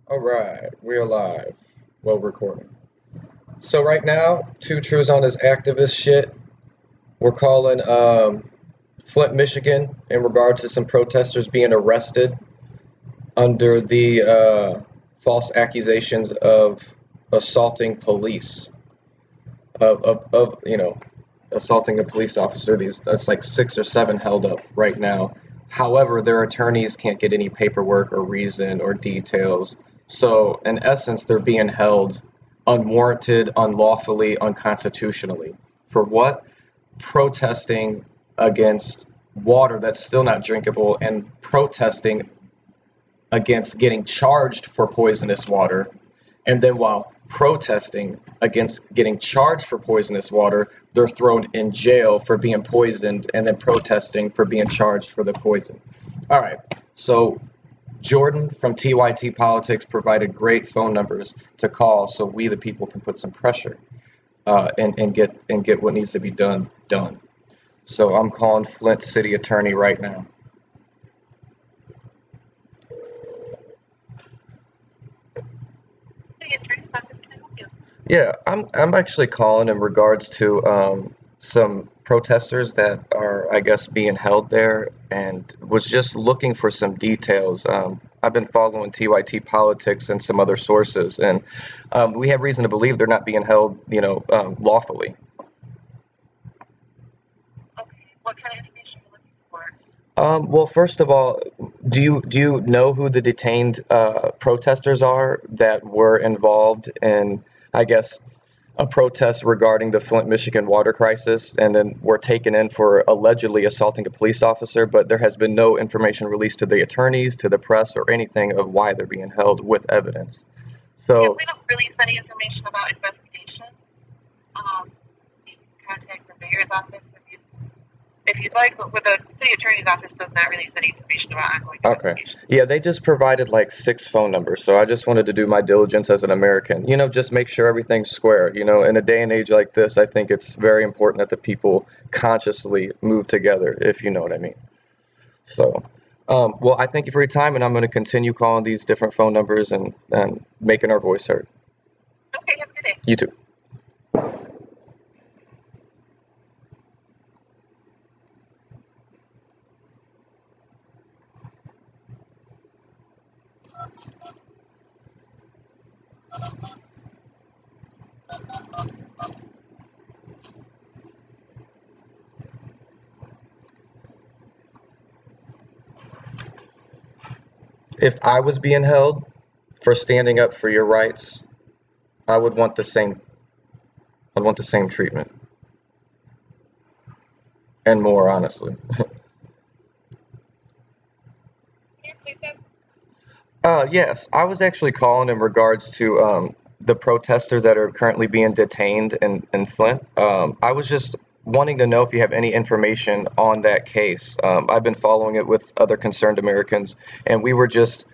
All right, we're live. Well, recording. So right now, Two Trues on his activist shit. We're calling Flint, Michigan, in regard to some protesters being arrested under the false accusations of assaulting police, of assaulting a police officer. That's like 6 or 7 held up right now. However, their attorneys can't get any paperwork or reason or details. So in essence, they're being held unwarranted, unlawfully, unconstitutionally. For what? Protesting against water that's still not drinkable and protesting against getting charged for poisonous water. And then while protesting against getting charged for poisonous water, they're thrown in jail for being poisoned and then protesting for being charged for the poison. All right. So Jordan from TYT Politics provided great phone numbers to call so we the people can put some pressure and get what needs to be done done. So I'm calling Flint City Attorney right now. Yeah, I'm actually calling in regards to some protesters that are, I guess, being held there, and was just looking for some details. I've been following TYT Politics and some other sources, and we have reason to believe they're not being held, lawfully. What kind of information are you looking for? Well, first of all, do you know who the detained protesters are that were involved in, I guess, a protest regarding the Flint, Michigan water crisis, and then were taken in for allegedly assaulting a police officer, but there has been no information released to the attorneys, to the press, or anything of why they're being held with evidence. So, We don't release any information about investigation. You can contact the mayor's office if you'd like, but the city attorney's office does not release any information about ongoing okay. investigation. Yeah, they just provided like 6 phone numbers, so I just wanted to do my diligence as an American. Just make sure everything's square. In a day and age like this, I think it's very important that the people consciously move together, if you know what I mean. So, well, I thank you for your time, and I'm going to continue calling these different phone numbers and making our voice heard. Okay, have a good day. You too. If I was being held for standing up for your rights, I would want the same. I'd want the same treatment and more, honestly. Yes, I was actually calling in regards to the protesters that are currently being detained in Flint. I was just wanting to know if you have any information on that case. I've been following it with other concerned Americans, and we were just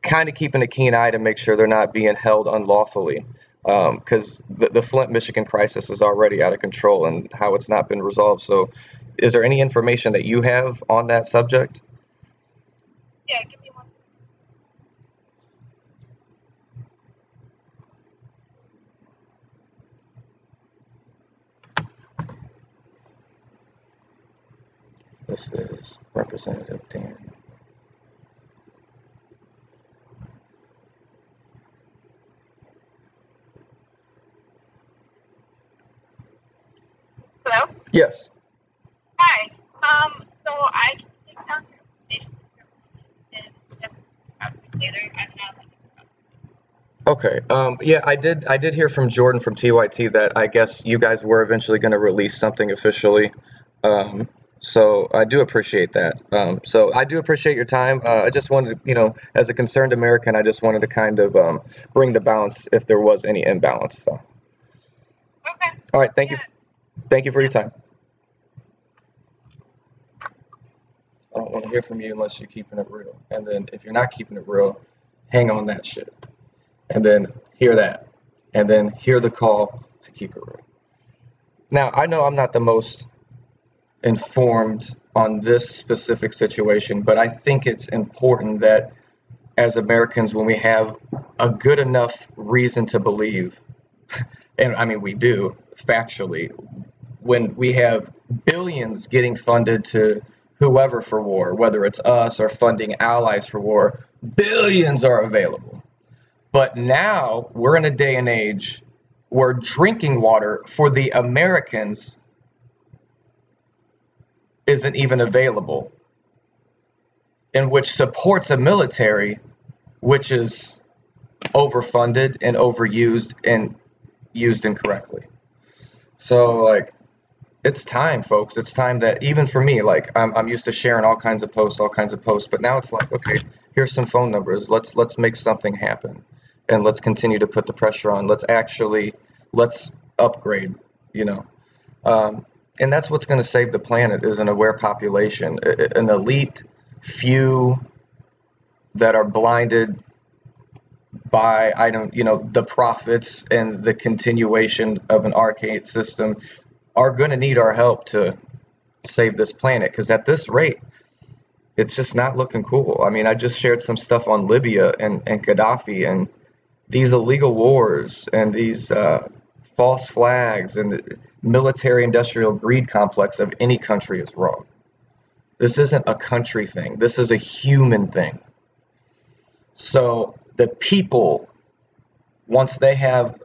kind of keeping a keen eye to make sure they're not being held unlawfully. Because the Flint, Michigan crisis is already out of control and how it's not been resolved. So, is there any information that you have on that subject? Yeah, give me one. This is Representative Dan. Hello? Yes. Hi. So I can take down your information and later. I'm not. Okay. Yeah, I did hear from Jordan from TYT that I guess you guys were eventually going to release something officially. So I do appreciate that. So I do appreciate your time. I just wanted to, as a concerned American, I just wanted to kind of bring the balance if there was any imbalance. So, Okay. all right. Thank you. Thank you for your time. I don't want to hear from you unless you're keeping it real. And then if you're not keeping it real, hang on that shit. And then hear that. And then hear the call to keep it real. Now, I know I'm not the most informed on this specific situation, but I think it's important that as Americans when we have a good enough reason to believe, and I mean we do factually, when we have billions getting funded to whoever for war, whether it's us or funding allies for war, billions are available. But now we're in a day and age where drinking water for the Americans isn't even available, and which supports a military which is overfunded and overused and used incorrectly. So like, it's time, folks. It's time that even for me, like I'm used to sharing all kinds of posts, but now it's like, okay, here's some phone numbers. Let's make something happen, and let's continue to put the pressure on. Let's upgrade, you know. And that's what's going to save the planet is an aware population, an elite few that are blinded by the profits and the continuation of an archaic system are going to need our help to save this planet, because at this rate it's just not looking cool. I mean, I just shared some stuff on Libya and Gaddafi and these illegal wars and these false flags and the military industrial greed complex of any country is wrong. This isn't a country thing. This is a human thing. So the people, once they have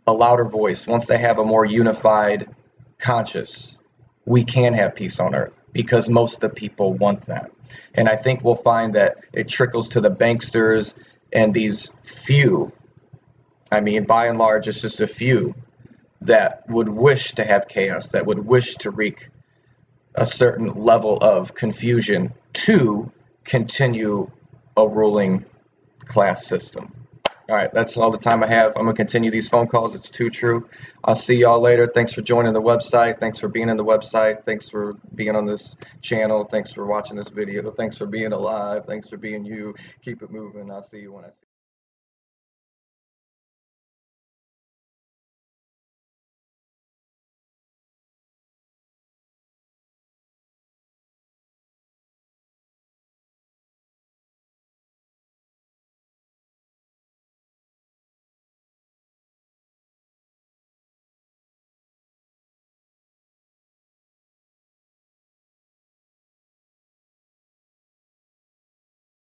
a louder voice, once they have a more unified conscious, we can have peace on earth, because most of the people want that. And I think we'll find that it trickles to the banksters and these few, I mean, by and large, it's just a few that would wish to have chaos, that would wish to wreak a certain level of confusion to continue a ruling class system. All right, that's all the time I have. I'm going to continue these phone calls. It's too true. I'll see y'all later. Thanks for joining the website. Thanks for being in the website. Thanks for being on this channel. Thanks for watching this video. Thanks for being alive. Thanks for being you. Keep it moving. I'll see you when I see you.